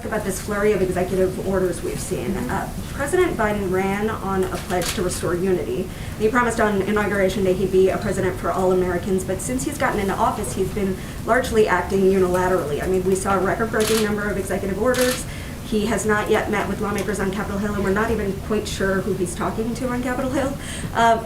about this flurry of executive orders we've seen. President Biden ran on a pledge to restore unity. He promised on Inauguration Day he'd be a president for all Americans, but since he's gotten into office, he's been largely acting unilaterally. I mean, we saw a record-breaking number of executive orders. He has not yet met with lawmakers on Capitol Hill, and we're not even quite sure who he's talking to on Capitol Hill.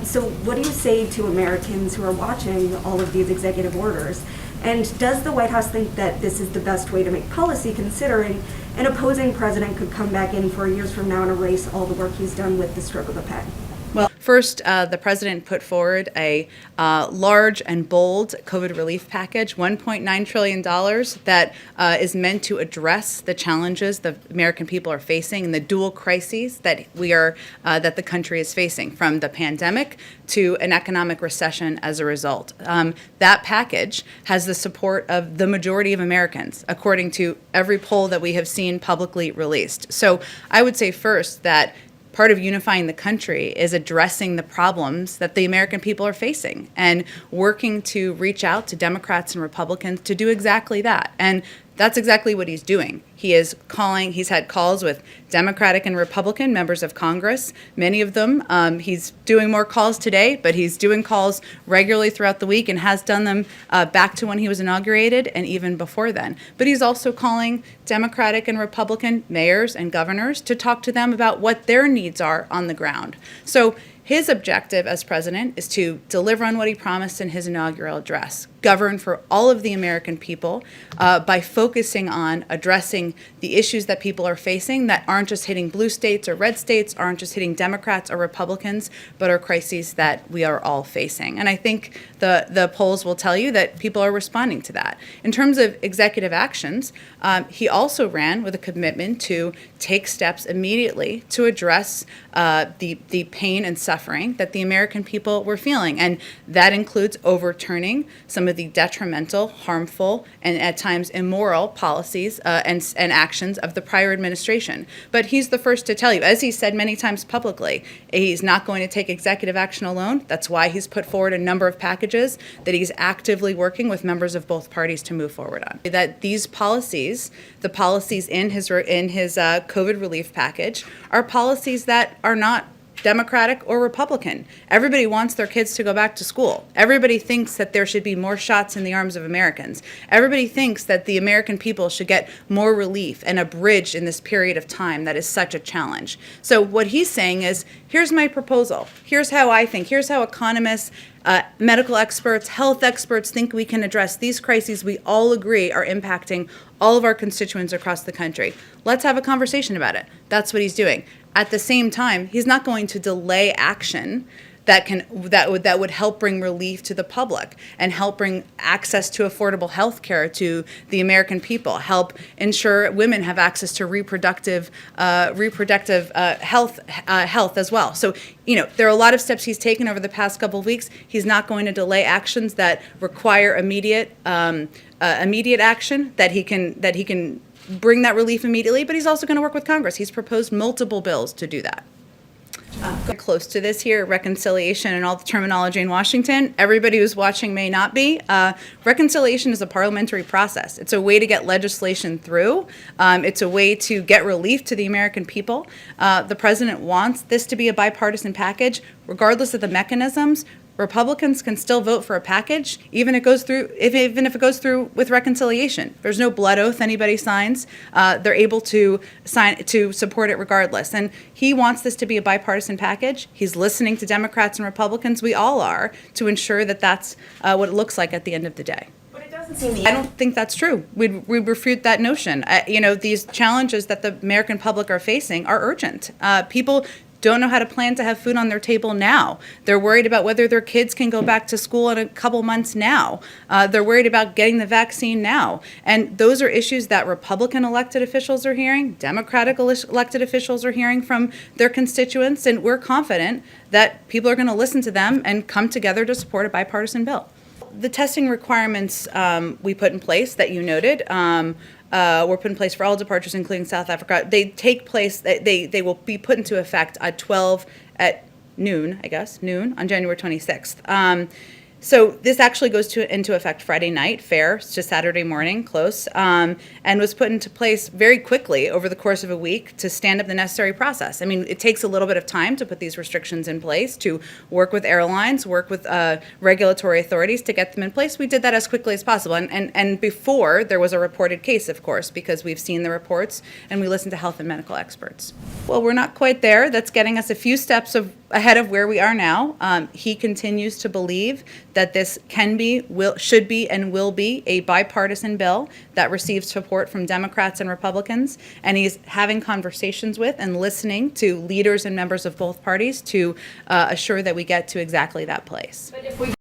So what do you say to Americans who are watching all of these executive orders? And does the White House think that this is the best way to make policy, considering an opposing president could come back in 4 years from now and erase all the work he's done with the stroke of a pen? Well, first, the president put forward a large and bold COVID relief package, $1.9 trillion, that is meant to address the challenges the American people are facing and the dual crises that that the country is facing, from the pandemic to an economic recession as a result. That package has the support of the majority of Americans, according to every poll that we have seen publicly released. So I would say first that part of unifying the country is addressing the problems that the American people are facing and working to reach out to Democrats and Republicans to do exactly that. And that's exactly what he's doing. He's had calls with Democratic and Republican members of Congress, many of them. He's doing more calls today, but he's doing calls regularly throughout the week and has done them back to when he was inaugurated and even before then. But he's also calling Democratic and Republican mayors and governors to talk to them about what their needs are on the ground. So his objective as president is to deliver on what he promised in his inaugural address, govern for all of the American people by focusing on addressing the issues that people are facing that aren't just hitting blue states or red states, aren't just hitting Democrats or Republicans, but are crises that we are all facing. And I think the polls will tell you that people are responding to that. In terms of executive actions, he also ran with a commitment to take steps immediately to address the pain and suffering that the American people were feeling. And that includes overturning some of the detrimental, harmful, and at times immoral policies and actions of the prior administration. But he's the first to tell you, as he said many times publicly, he's not going to take executive action alone. That's why he's put forward a number of packages that he's actively working with members of both parties to move forward on. That these policies, the policies in his COVID relief package, are policies that are not Democratic or Republican. Everybody wants their kids to go back to school. Everybody thinks that there should be more shots in the arms of Americans. Everybody thinks that the American people should get more relief and a bridge in this period of time that is such a challenge. So what he's saying is, here's my proposal. Here's how I think. Here's how economists, medical experts, health experts think we can address these crises we all agree are impacting all of our constituents across the country. Let's have a conversation about it. That's what he's doing. At the same time, he's not going to delay action that would help bring relief to the public and help bring access to affordable health care to the American people, help ensure women have access to reproductive health as well. So, there are a lot of steps he's taken over the past couple of weeks. He's not going to delay actions that require immediate action, that he can bring that relief immediately, but he's also going to work with Congress. He's proposed multiple bills to do that. Close to this here, reconciliation and all the terminology in Washington. Everybody who's watching may not be. Reconciliation is a parliamentary process. It's a way to get legislation through. It's a way to get relief to the American people. The president wants this to be a bipartisan package, regardless of the mechanisms. Republicans can still vote for a package, even if it goes through with reconciliation. There's no blood oath anybody signs. They're able to support it regardless. And he wants this to be a bipartisan package. He's listening to Democrats and Republicans. We all are, to ensure that that's what it looks like at the end of the day. But it doesn't seem I don't think that's true. We refute that notion. These challenges that the American public are facing are urgent. People don't know how to plan to have food on their table now. They're worried about whether their kids can go back to school in a couple months now. They're worried about getting the vaccine now. And those are issues that Republican elected officials are hearing, Democratic elected officials are hearing from their constituents, and we're confident that people are going to listen to them and come together to support a bipartisan bill. The testing requirements we put in place that you noted were put in place for all departures, including South Africa. They take place, they will be put into effect at noon on January 26th. So this actually goes into effect Friday night, fair, to Saturday morning, close, and was put into place very quickly over the course of a week to stand up the necessary process. I mean, it takes a little bit of time to put these restrictions in place, to work with airlines, work with regulatory authorities to get them in place. We did that as quickly as possible. And before, there was a reported case, of course, because we've seen the reports and we listened to health and medical experts. Well, we're not quite there. That's getting us a few steps ahead of where we are now. He continues to believe that this should be, and will be a bipartisan bill that receives support from Democrats and Republicans. And he's having conversations with and listening to leaders and members of both parties to assure that we get to exactly that place. But if we